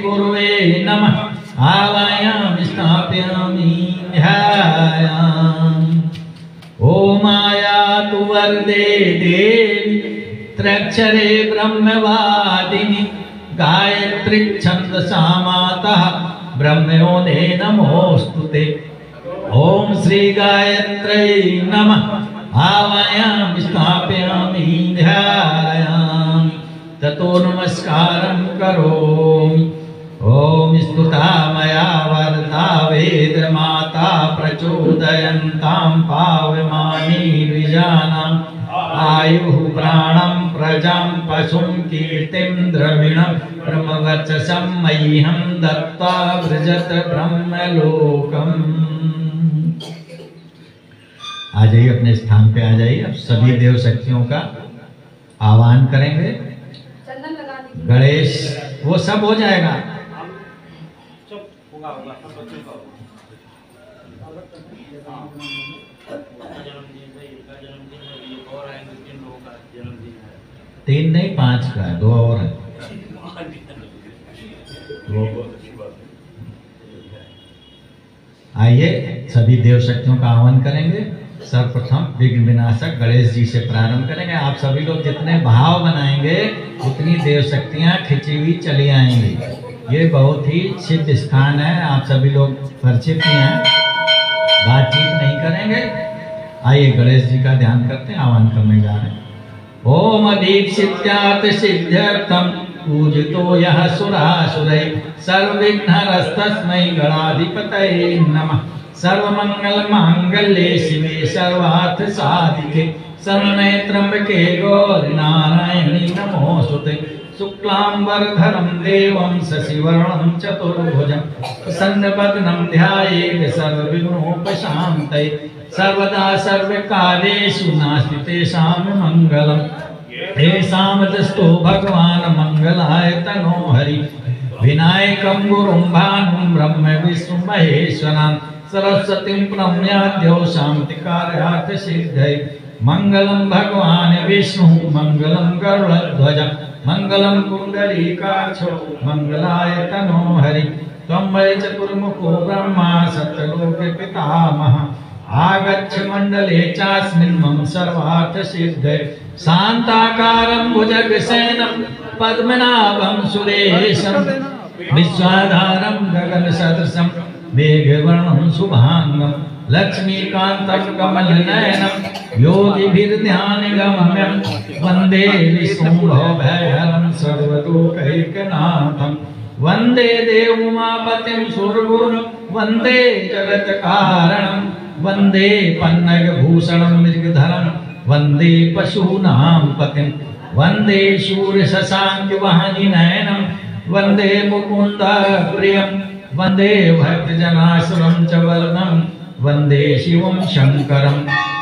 गुरुवे नमः आवायामि स्थापयामि ध्यायामि। ओम आयातु वरदे देवी त्र्यक्षरे ब्रह्मवादिनी गायत्री छंदसा माता ब्रह्मयोने नमोस्तुते। ओम श्री गायत्रै नमः आवायामि स्थापयामि ध्यायामि ततो नमस्कारं करोमि। ओम स्तुता मया वरदा वेद माता प्रचोदयन्तां पावमानी द्विजानाम् आयुः प्राणं प्रजां पशुं कीर्तिं द्रविणं ब्रह्मवर्चसं मह्यं दत्त्वा व्रजत ब्रह्मलोकम्। आ जाइए, अपने स्थान पे आ जाइए। अब सभी देव शक्तियों का आह्वान करेंगे। गणेश वो सब हो जाएगा। तीन नहीं 5 का, 2 और है। आइए सभी देव शक्तियों का आह्वान करेंगे। सर्वप्रथम विघ्न विनाशक गणेश जी से प्रारंभ करेंगे। आप सभी लोग जितने भाव बनाएंगे उतनी देव शक्तियां खिंची हुई चली आएंगी। ये बहुत ही सिद्ध स्थान है, आप सभी लोग परिचित ही हैं, बातचीत नहीं करेंगे। आइए गणेश जी का ध्यान करते हैं, आह्वान करने जा रहे हैं। ओम दीक्षित्यात् सिद्ध्यर्थम पूजितो यः सुरासुरै सर्वविघ्नहरस्तस्मै गणाधिपतये नमः। सर्वमंगल मांगल्ये शिवे सर्वार्थ साधिके शरण्ये त्र्यंबके गौरी नारायणी नमोस्तुते। शुक्लांबरधरं देवं शशिवर्णं चतुर्भुजं प्रसन्नवदनं ध्यायेत् सर्वविघ्नोपशान्तये। सर्वदा सर्वकार्येषु नास्ति तेषां मङ्गलम्। तेषां दस्तो भगवान् मंगलाय तनो हरि। विनायकं गुरुं भानुं ब्रह्म विष्णु महेश्वरं सरस्वतीं प्रणम्याद्यो शान्तिकार्यार्थ सिद्धये। मंगलं भगवान् विष्णु मंगलं गरुडध्वज मंगलं पुंडरीकाक्षो मंगलाय तनो हरि। त्वं वै चतुर्मुखो ब्रह्मा सत्यलोके पितामहः। आगच्छ मंडले चास्मिन् मम सर्वार्थ सिद्धये। शान्ताकारं भुजगशयनं पद्मनाभं सुरेशं विश्वाधारं गगनसदृशं मेघवर्णं शुभांगं लक्ष्मीकान्तं कमलनयनं योगिभिर्ध्यानगम्यं वन्दे विष्णुं भवभयहरं सर्वलोकैकनाथं। वन्दे देवोमापतिं सुरगुरुं वन्दे जगत्कारणं वन्दे पन्नगभूषणं मृगधरं वन्दे पशूनां पतिं वन्दे शूरशशाङ्कवाहिनीनयनं वन्दे मुकुन्दप्रियं वन्दे भक्तजनाश्रमं च वरदं वन्दे शिवं शङ्करम्।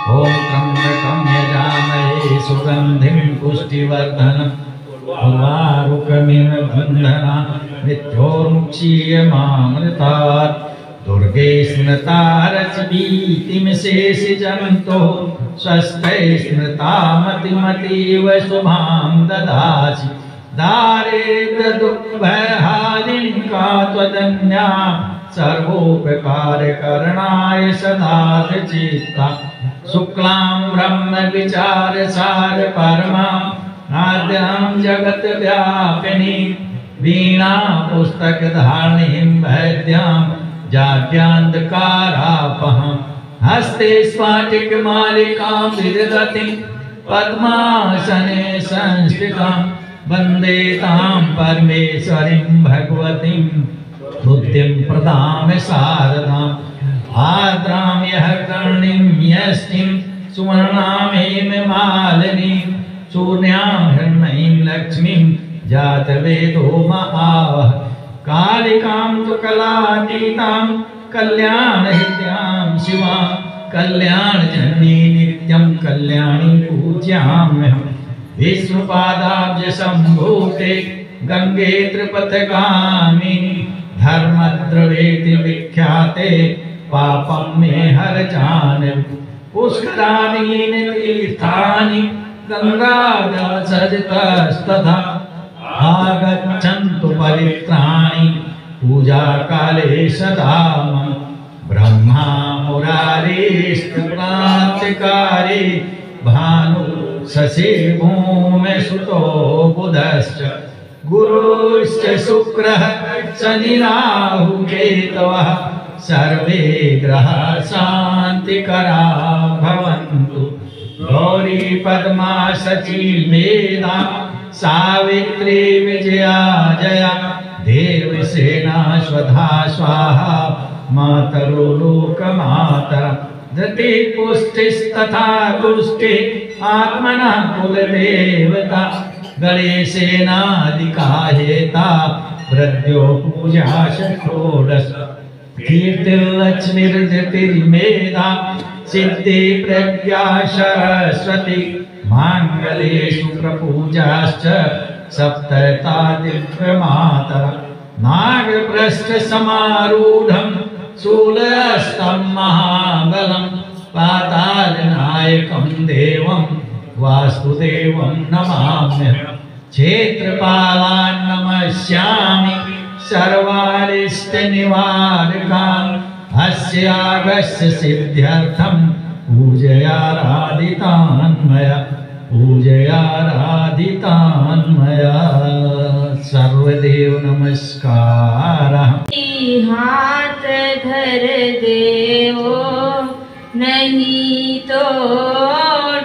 ॐ त्र्यम्बकं यजामहे सुगन्धिं पुष्टिवर्धनम् उर्वारुकमिव बन्धनान् मृत्योर्मुक्षीयमामृतात्। दुर्गे स्मृता रचभीतिमशेषजन्तोः स्वस्थै स्मृता मतिमतीव शुभां ददासि। दारिद्र्य दुःखभयहारिणी का त्वदन्या सर्वोपकारकरणाय सदा चित्ता। शुक्लां ब्रह्म विचार सार परमा आद्यां जगत व्यापिनी वीणा पुस्तक धारणीं वैद्यां जाड्यान्धकारापहं। हस्ते स्फाटिक मालिकां विदधतीं पद्मासने संस्थितां वन्दे तां परमेश्वरीं भगवतीं बुद्धिं प्रदां शारदाम्। आर्द्रां यः कर्णीं यष्टिं सुवर्णां हेममालिनीं शून्यां हिरण्मयीं लक्ष्मीं जातवेदो महावः। कालिकां तु कलातीतां कल्याणहृद्यां शिवां कल्याणजननी नित्यं कल्याणी पूज्याम्यहम्। विष्णुपादाब्ज सम्भूते गंगे त्रिपथगामिनी धर्मद्रवेति विख्याते पापं मे हर जानवी। पुष्कराणि तीर्थानि गंगाजलसरितस्तथा आगच्छन्तु पवित्राणि पूजा काले सदा मम ब्रह्मा मुरारीष्टक्रान्तिकारी भानु शशि भूमि सुतो बुधश्च गुरुश्च शुक्रः शनि राहु केतवः सर्वे ग्रहाः शान्तिकरा भवन्तु। गौरी पद्मा शची मेधा सावित्री विजया जया देवसेना स्वधा स्वाहा मातरो लोकमाता धृति पुष्टिस्तथा तुष्टि आत्मनः कुलदेवता गणेशेनादिका हेता वृद्ध्यो पूजा षोडश कीर्तिर्लक्ष्मीर्धृतिर्मेधा सिद्धि प्रज्ञा सरस्वती मांगलेषु प्रपूजाश्च सप्तता दिव्यमातर नागप्रस्थ समारूढं शूलहस्तं महाबलं पातालनायकं देवं वासुदेवं नमाम्यहम्। क्षेत्रपालान् नमस्यामि सर्वारिष्टनिवारकान् अस्यागस्य सिद्ध्यर्थं पूजयाराधितान् मया सर्वदेव नमस्कारः। हाथ धर देवो नहीं तो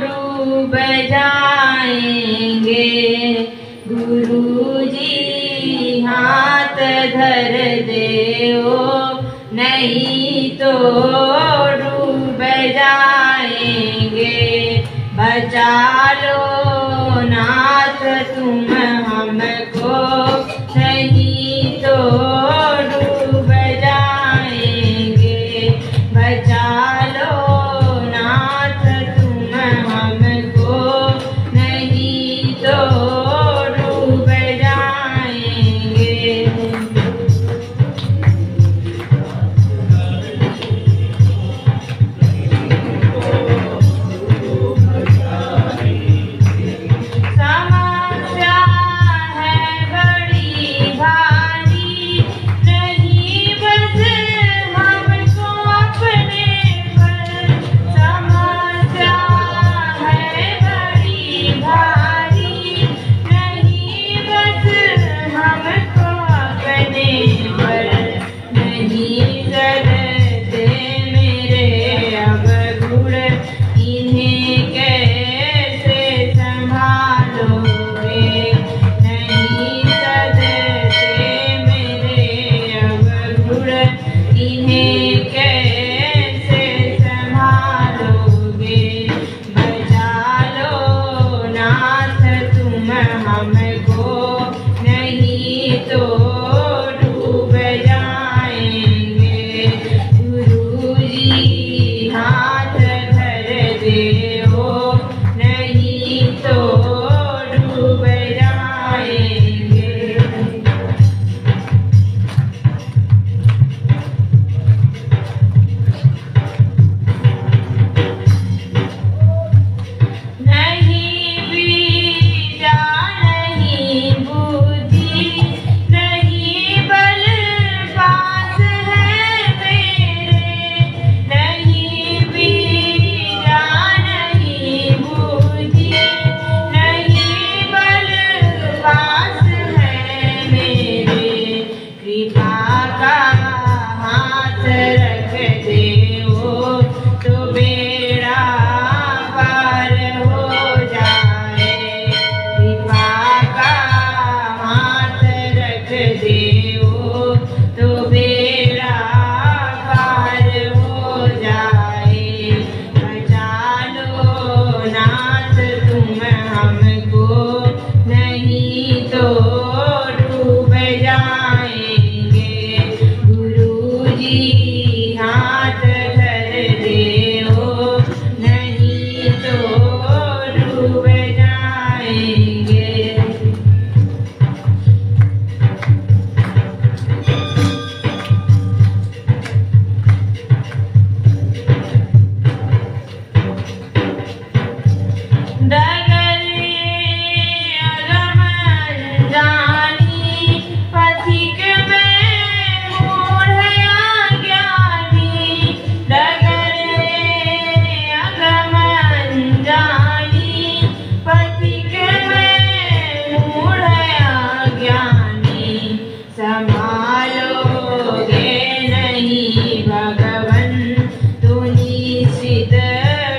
डूब जाएंगे। गुरुजी हाथ धर देवो नहीं तो डूब जाएंगे। बचा लो नाथ तुम हमको नहीं तो डूब जाएंगे। बचा लो नाथ तुम हमको नहीं तो डूब जाएंगे। समस्या है बड़ी भारी नहीं बस हमको अपने पर। समस्या है बड़ी भारी नहीं बस हमको अपने पर। नहीं करते मेरे अब गुण इन्हें कैसे संभालोगे। नहीं करते मेरे अब गुण इन्हें कैसे संभालोगे। बचा लो नाथ तुम हमको नहीं तो डूब जाएंगे। गुरुजी हाथ धर देवो नहीं तो डूब जाएंगे। नहीं बीजा नहीं बुद्धि नहीं बल पास है मेरे। नहीं बीजा नहीं बुद्धि नहीं बल पास है मेरे। कृपा का हाथ रख देवो तो बेड़ा पार हो जाए। कृपा का हाथ रख देवो तो बेड़ा पार हो जाए। बचा लो नाथ तुम हमको नहीं तो डूब जाएंगे। संभालोगे नहीं भगवन तो निश्चित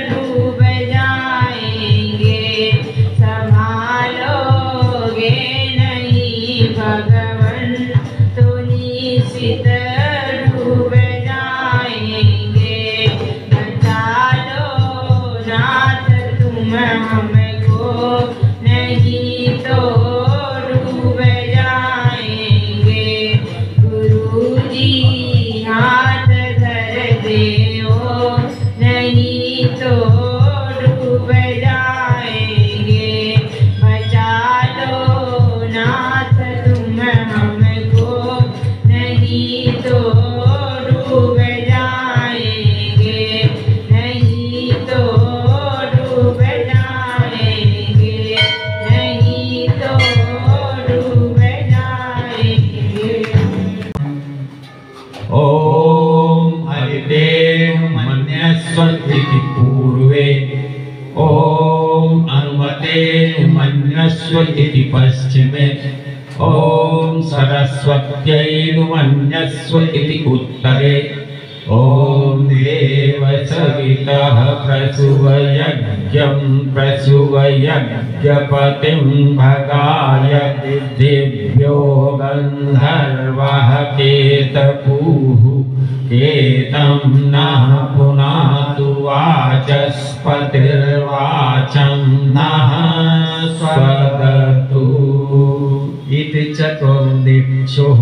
डूब जाएंगे। संभालोगे नहीं भगवन तो निश्चित डूब जाएंगे। बचा लो नाथ तुम हमको नहीं तो डूब जाएंगे। गुरुजी हाथ धर देओ नहीं तो डूब जाएंगे। बचा लो नाथ तुम हमको नहीं तो डूब जाएंगे। नहीं तो डूब जाएंगे। नहीं तो डूब जाएंगे। ओम हरिदेव मन्यस्वति पूर्वे ओम अनुमते मन्यस्वति पश्चिमे ओम सरस्वत्यै मन्यस्वति उत्तरे ओम देव सवितः प्रसुवयज्ञं प्रसुवयज्ञपतिं भगाय दिव्यो गन्धर्वः केतपुः केतं नः पुनातु वाचस्पतिर्वाचं नः स्वदतु इति चतुर्दिक्षुः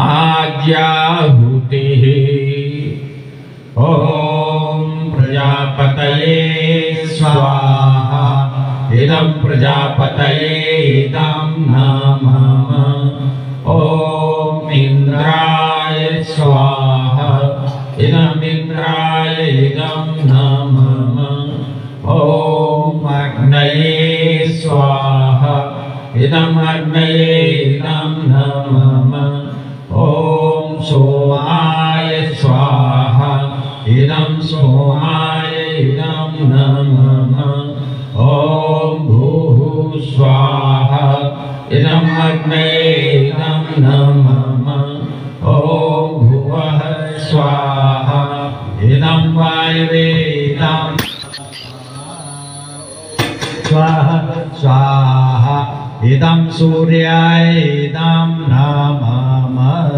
आज्ञाहुतिः ओम प्रजापतये स्वाहा इदं प्रजापतये इदं नमः ओम इंद्राय स्वाहा इदं इंद्राय इदं नमः ओम अग्नये स्वाहा इदं अग्नये इदं नमः ओम सोमाय स्वाहा इदं सोमाय इदं नमः ओम भूः स्वाहा इदं अग्नये इदं नमः ओम भुवः स्वाहा इदं वायवे इदं स्वाहा स्वाहा इदं सूर्याय इदं नमः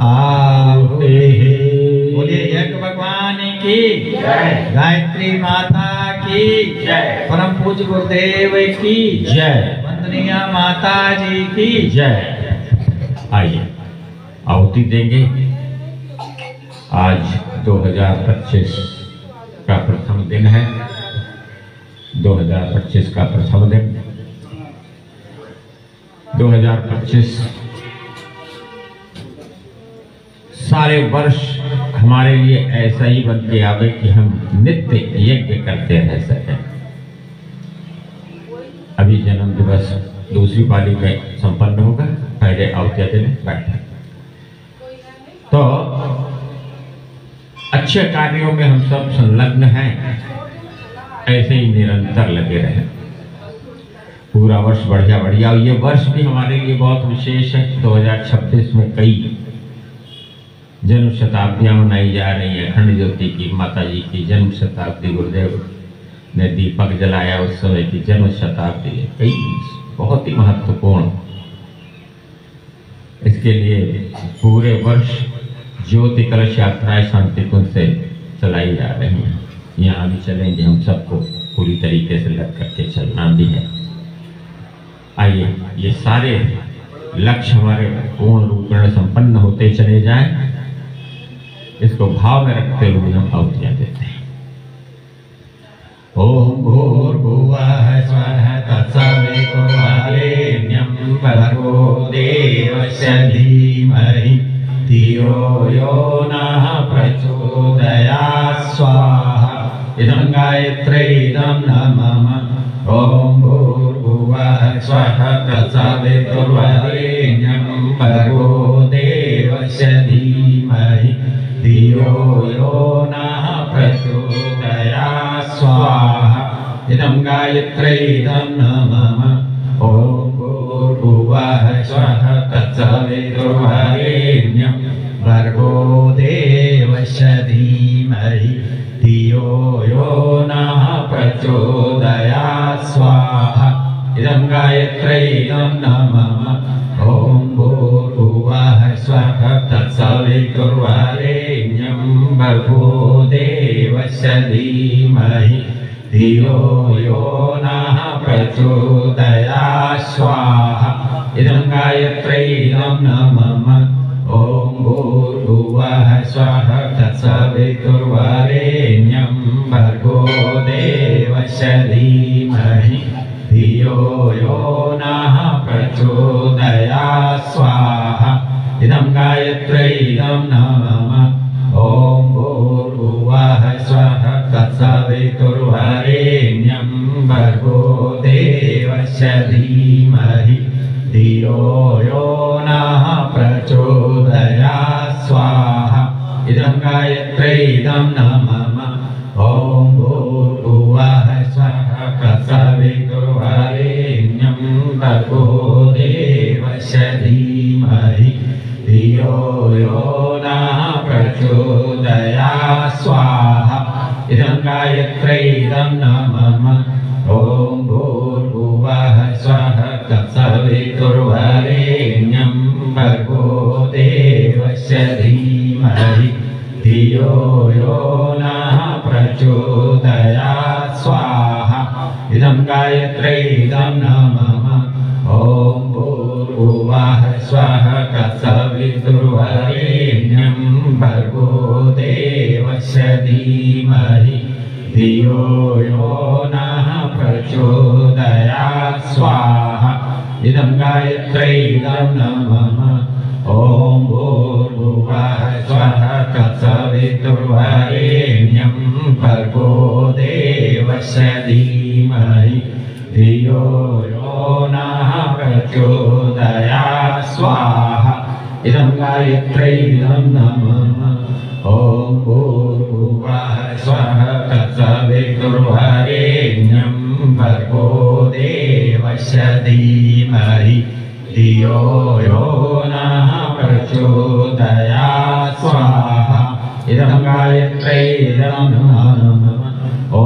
आहुतिः। बोलिए यज्ञ भगवान की जय। गायत्री माता की जय। परम पूज्य गुरुदेव की जय। वंदनीय माता जी की जय। आइए आहुति देंगे। आज 2025 का प्रथम दिन है। 2025 का प्रथम दिन 2025 सारे वर्ष हमारे लिए ऐसा ही बन के आवे कि हम नित्य यज्ञ करते रह सकें। अभी जन्म दिवस दूसरी पाली में संपन्न होगा। पहले आहुतियां देने बैठे तो अच्छे कार्यों में हम सब संलग्न हैं। ऐसे ही निरंतर लगे रहे पूरा वर्ष बढ़िया बढ़िया। ये वर्ष भी हमारे लिए बहुत विशेष है। 2026 में कई जन्म शताब्दियां मनाई जा रही है। अखंड ज्योति की माता जी की जन्म शताब्दी, गुरुदेव ने दीपक जलाया उस समय की जन्म शताब्दी है। कई बहुत ही महत्वपूर्ण। इसके लिए पूरे वर्ष ज्योति कलश यात्राएं शांति कुंज से चलाई जा रही हैं। यहाँ भी चलेंगे। हम सबको पूरी तरीके से लग करके चलना भी है। आइए ये सारे लक्ष्य हमारे पूर्ण रूप में संपन्न होते चले जाएं। इसको भाव में रखते हुए हम आहुतियां देते हैं। ओम भूर्भुवः स्वः तत्सवितुर्वरेण्यं भर्गो देवस्य धीमहि धियो यो नः प्रचोदयात् स्वाहा इदं गायत्र्यै इदं नमः। ओम भूर्भुवः स्वः तत्सवितुर्वरेण्यं भर्गो देवस्य धीमहि धियो यो नः प्रचोदयात् स्वाहा इदं गायत्र्यै इदं नमः। ओम भूर्भुवः भूर्भुवः स्वः तत्सवितुर्वरेण्यं भर्गो देवस्य धीमहि धियो यो नः प्रचोदयात् स्वाहा इदं गायत्र्यै नमः ॐ भूर्भुवः स्वः तत्सवितुर्वरेण्यं भर्गो देवस्य धीमहि धियो यो नः प्रचोदयात् स्वाहा इदं गायत्र्यै नमः ॐ भूर्भुवः स्वः तत्सवितुर्वरेण्यं भर्गो देवस्य धीमहि धियो यो नः प्रचोदयात् स्वाहा इदं गायत्र्यै नमः ॐ भूर्भुवः स्वः तत्सवितुर्वरेण्यं भर्गो देवस्य धीमहि धियो यो नः प्रचोदयात् स्वाहा इदं गायत्र्यै नमः ॐ भूर्भुवः स्वः तत्सवितुर्वरेण्यं भर्गो देवस्य धीमहि धियो यो नः प्रचोदयात् स्वाहा इदं गायत्र्यै नमः ॐ भूर्भुवः स्वः तत्सवितुर्वरेण्यं भर्गो देवस्य धीमहि धियो यो नः प्रचोदयात् स्वाहा इदं गायत्र्यै नमः ॐ भूर्भुवः स्वः तत्सवितुर्वरेण्यं भर्गो देवस्य धीमहि धियो यो नः प्रचोदयात् स्वाहा इदं गायत्र्यै नमः ॐ भूर्भुवः स्वः तत्सवितुर्वरेण्यं भर्गो देवस्य धीमहि धियो यो नः प्रचोदयात् स्वाहा इदं गायत्र्यै नमः ॐ भूर्भुवः स्वः तत्सवितुर्वरेण्यं भर्गो देवस्य धीमहि धियो यो नः प्रचोदयात् स्वाहा इदं गायत्र्यै नमः ॐ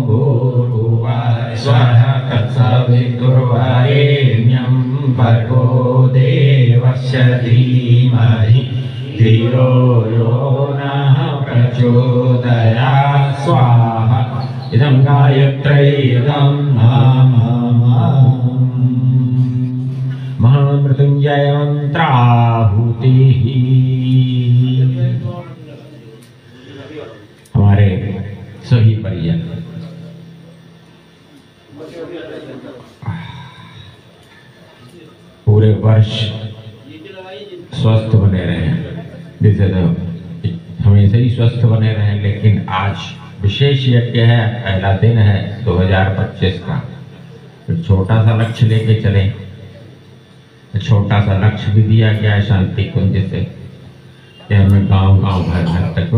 भूर्भुवः स्वः तत्सवितुर्वरेण्यं भर्गो देवस्य धीमहि धियो यो नः प्रचोदयात् स्वाहा इदं गायत्र्यै नमः महामृत्युंजय मंत्राहुतिः हमारे सभी परिजन पूरे वर्ष स्वस्थ बने रहे, जैसे तो हमेशा ही स्वस्थ बने रहे, लेकिन आज विशेष यज्ञ है, पहला दिन है 2025 का। तो छोटा सा लक्ष्य लेके चले, छोटा सा लक्ष्य भी दिया गया है शांति कुंज से कि हमें गांव-गांव घर तक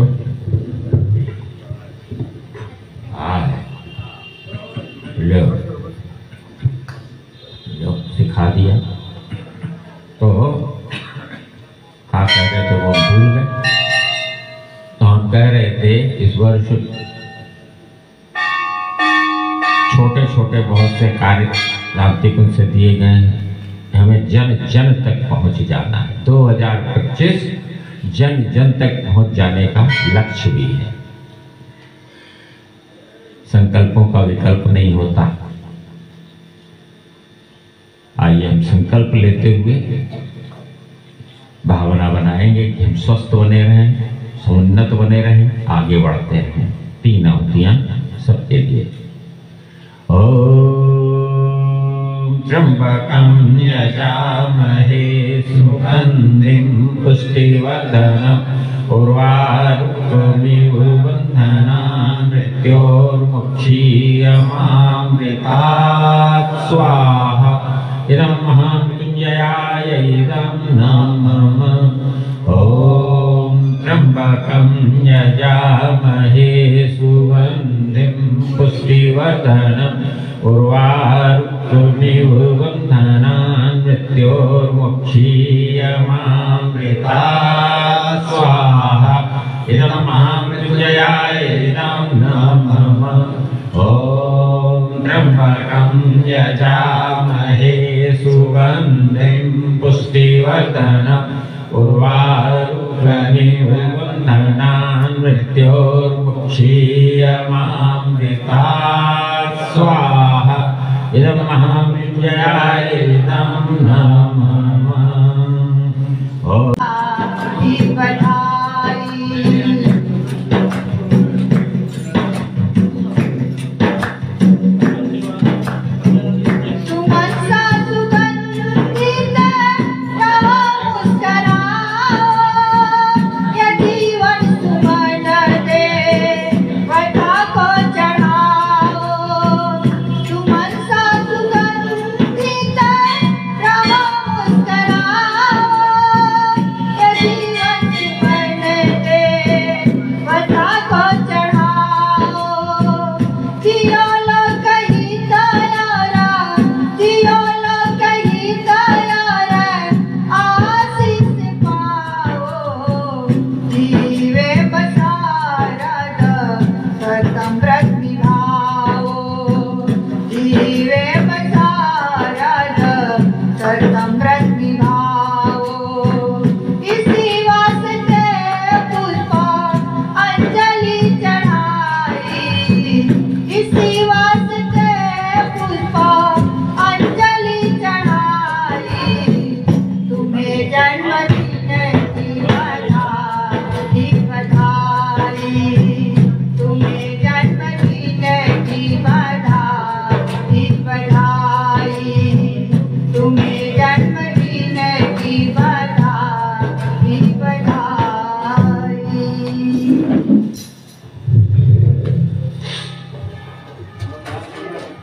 सिखा दिया। तो क्या कह रहे थे वो भूल गए। तो हम कह रहे थे इस वर्ष छोटे छोटे बहुत से कार्य शांति कुंज से दिए गए हैं, हमें जन जन तक पहुंच जाना है। 2025 जन जन तक पहुंच जाने का लक्ष्य भी है। संकल्पों का विकल्प नहीं होता। आइए हम संकल्प लेते हुए भावना बनाएंगे कि हम स्वस्थ बने रहें, समुन्नत बने रहें, आगे बढ़ते रहें। 3 आहुतियां सबके लिए। ओम त्र्यंबकं यजामहे सुगंधिं पुष्टिवर्धनम् उर्वारुकमिव बन्धनान् मृत्योर्मुक्षीयमामृतात् स्वाहा इदं महामृत्युंजयाय इदं नमः। ॐ त्र्यंबकं यजामहे सुगन्धिं पुष्टिवर्धनम् उर्वारुकमिव बन्धनान् मृत्योर्मुक्षीयमामृता स्वाहा इदं महामृत्युंजयाय इदं नमः। ॐ त्र्यम्बकं यजामहे सुगन्धिं पुष्टिवर्धनम् उर्वारुकमिव बन्धनान् मृत्योर्मुक्षीयमामृता स्वाहा इदं महामृत्युंजयाय इदं नमः।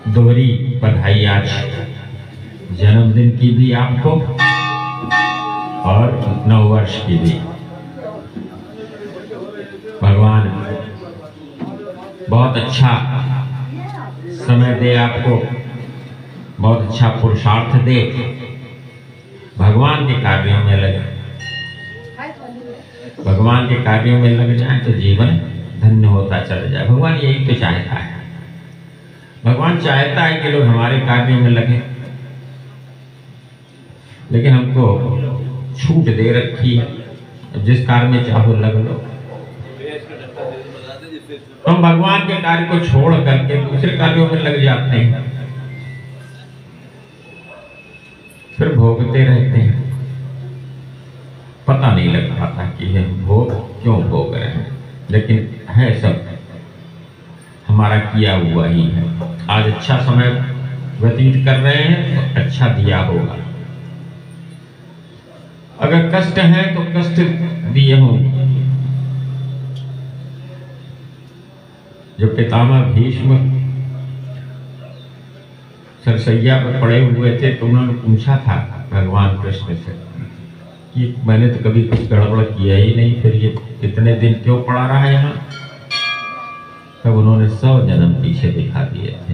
दोहरी बधाई आज जन्मदिन की भी आपको और नववर्ष की भी। भगवान बहुत अच्छा समय दे आपको, बहुत अच्छा पुरुषार्थ दे, भगवान के कार्यों में लगे। भगवान के कार्यों में लग जाए तो जीवन धन्य होता चला जाए। भगवान यही तो चाहता है। भगवान चाहता है कि लोग हमारे कार्यों में लगे, लेकिन हमको छूट दे रखी है, जिस कार्य में चाहो लग लो। हम भगवान के कार्य को छोड़ करके दूसरे कार्यों में लग जाते हैं, फिर भोगते रहते हैं। पता नहीं लग पाता कि हम भोग क्यों भोग रहे हैं, लेकिन है सब हमारा किया हुआ ही है। आज अच्छा समय व्यतीत कर रहे हैं तो अच्छा दिया होगा। अगर कष्ट है तो कष्ट दिए होंगे। जो पितामह भीष्म सरसैया पर पड़े हुए थे तो उन्होंने पूछा था भगवान कृष्ण से कि मैंने तो कभी कुछ गड़बड़ किया ही नहीं, फिर ये कितने दिन क्यों पड़ा रहा है यहाँ। तब उन्होंने 100 जन्म पीछे दिखा दिए थे।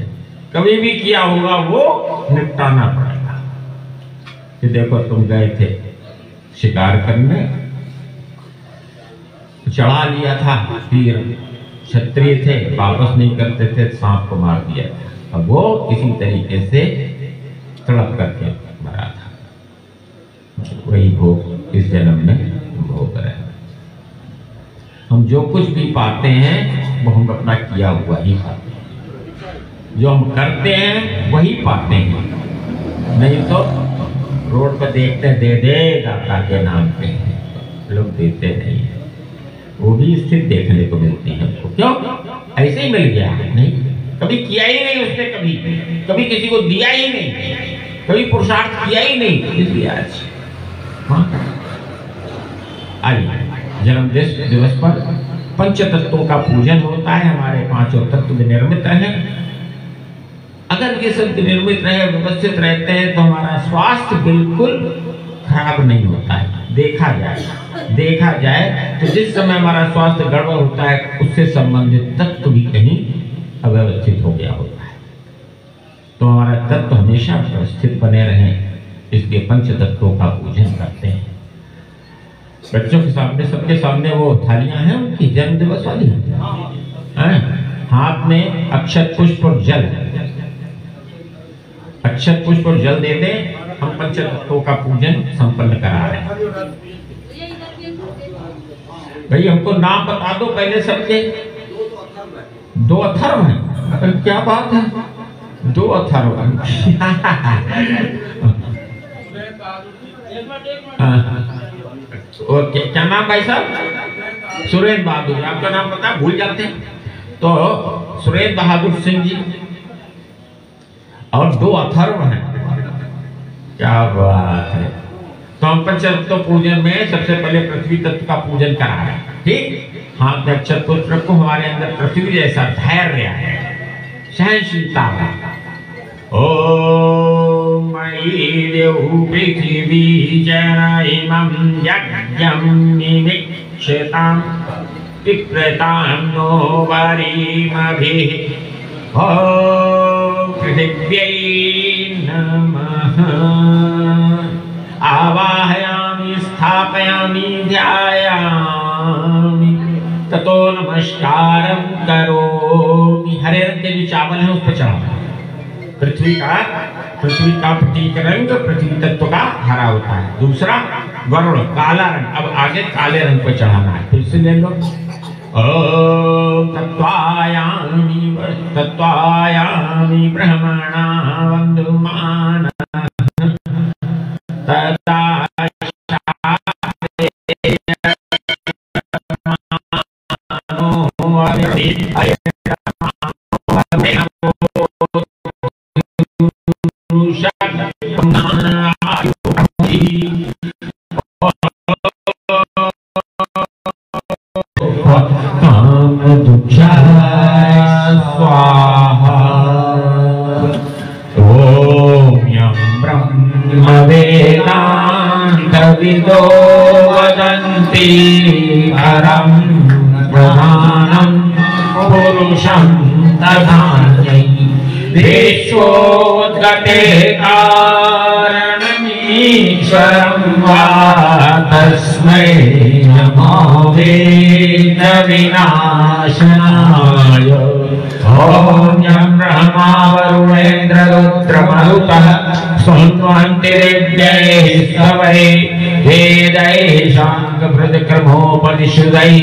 कभी भी किया होगा वो निपटाना पड़ेगा। कि देखो तुम गए थे शिकार करने, चढ़ा लिया था, तीर क्षत्रिय थे, वापस नहीं करते थे, सांप को मार दिया था। अब वो किसी तरीके से तड़प करके मरा था। वही भोग इस जन्म में भोग रहे हैं। हम जो कुछ भी पाते हैं वो हम अपना किया हुआ ही पाते हैं। जो हम करते हैं वही पाते हैं, नहीं तो रोड पर देखते दे दे दाता के नाम पे लोग देते नहीं है। वो भी स्थिति देखने को मिलती है हमको। क्यों? ऐसे ही मिल गया है, नहीं कभी किया ही नहीं उसने, कभी किसी को दिया ही नहीं, कभी पुरुषार्थ किया ही नहीं, इसलिए आज आइए जन्म दिवस पर पंच तत्वों का पूजन होता है। हमारे पांचों तत्व निर्मित हैं। अगर ये सब निर्मित रहे, व्यवस्थित रहते हैं तो हमारा स्वास्थ्य बिल्कुल खराब नहीं होता है। देखा जाए तो जिस समय हमारा स्वास्थ्य गड़बड़ होता है उससे संबंधित तत्व भी कहीं अव्यवस्थित हो गया होता है। तो हमारा तत्व हमेशा व्यवस्थित बने रहें, इसलिए पंच तत्वों का पूजन करते हैं। बच्चों के सामने, सबके सामने वो थालियां हैं उनकी जन्म दिवस वाली हैं, हाथ में अक्षत पुष्प और जल, अक्षत पुष्प और जल देते हम पंच तत्वों का पूजन संपन्न करा रहे हैं। भाई हमको नाम बता दो पहले सबके। 2 अथर्व हैं, क्या बात है, 2 अथर्व। ओके, क्या नाम भाई साहब? सुरेंद्र बहादुर। आपका नाम पता, भूल जाते हैं। तो सुरेंद्र बहादुर सिंह जी और 2 अथर्व हैं, क्या बात है। तो हम पंचतत्व पूजन में सबसे पहले पृथ्वी तत्व का पूजन करा रहे हैं। ठीक, हाथ में अक्षत पुष्प रखो, हमारे अंदर पृथ्वी जैसा धैर्य है, सहनशीलता है। ओम मयि देवु पृथिवी जरइमं यज्ञं निमिक्षतां विक्रतां नो वरिमभिः। ओम पृथिव्यै नमः। आवाहयामि स्थापयामि ध्यायामि ततो नमस्कारं करोमि। हरे रंग के जो चावल है उस पर चढ़ाना। पृथ्वी का प्रतीक रंग पृथ्वी तत्व का हरा होता है। दूसरा वरुण काला रंग, अब आगे काले रंग पर चढ़ाना है। फिर से ले लो। ओम तत्वायामि ब्रह्मणा वन्दुमान तथा विदो वदन्ति परं प्रधानं पुरुषं तथान्यै विश्वोद्गते कारणमीश्वरं वा तस्मै नमो वेद विनाशनाय। ओम यं ब्रह्मा वरुणेन्द्र रुद्रमरुतः स्तुवन्ति दिव्यैः स्तवैः वेदैः साङ्गप्रतिक्रमोपनिषदैः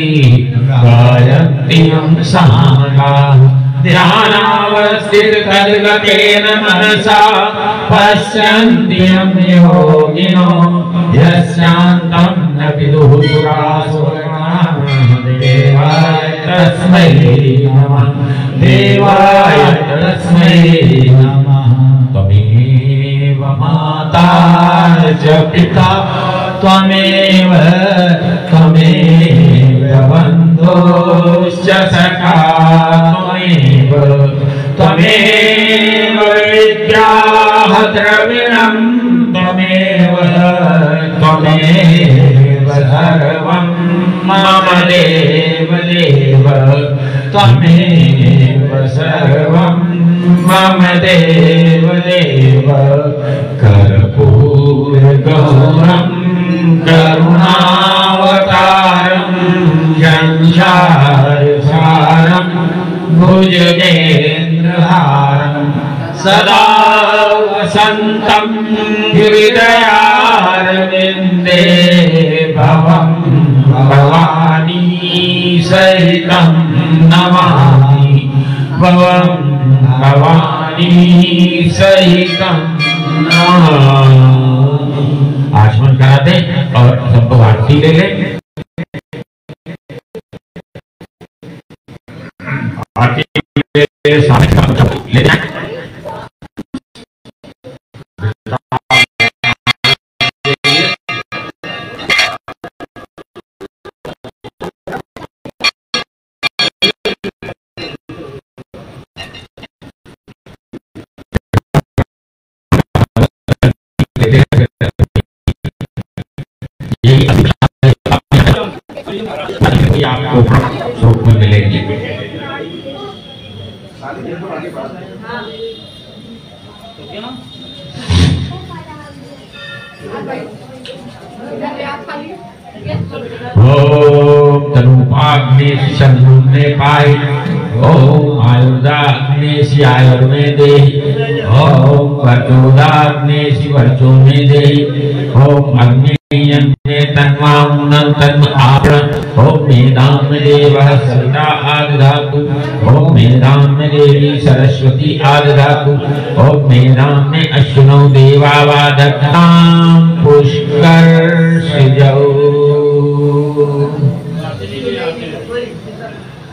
गायन्ति यं सामगाः। ध्यानावस्थिततद्गतेन मनसा पश्यन्ति यं योगिनो यस्यान्तं न विदुः सुरासुराः। देवाय तस्मै नमः, देवाय तस्मै नमः। त्वमेव माता च पिता त्वमेव बन्धुश्च सखा त्वमेव विद्याः द्रविणं त्वमेव सर्वं मम देव देव त्वमेव सर्वं मम देव देव। कर्पूरगौरं करुणावतारं संसारसारं भुजगेन्द्रहारं सदा वसन्तं हृदयारविन्दे भवं भवानी सहितं नमामि। भवं भवानी सहितं नमामि। आचमन करा दे और सबको आरती ले ले। आरती सामने ले जाए। आपको सुख मिलेगी। ओम तनुपाग्नि सन्मुने पाई, ओम आयुर्दाग्नि आयुर्मे देहि, ओम वर्चोदाग्नि वर्चो में देहि, ओम अग्नियन्ने तन्वामुनं तन्म आपणं, ओम मेधां में देवः सविता आदधातु, ओम मेधां में देवी सरस्वती आदधातु, ओम मेधां में अश्विनौ देवावादत्तां पुष्कर्षिजौ।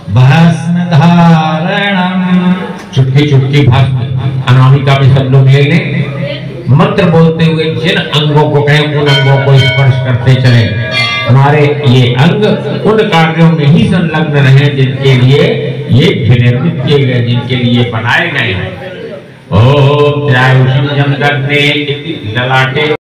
भस्म धारणम, चुटकी चुटकी भस्म अनामिका में सब लोग ले लें। मंत्र बोलते हुए जिन अंगों को कहें उन अंगों को स्पर्श करते चले। हमारे ये अंग उन कार्यों में ही संलग्न रहे जिनके लिए ये विनिर्मित किए गए, जिनके लिए बनाए गए हैं। ओम त्रायुषं जमदग्ने ललाटे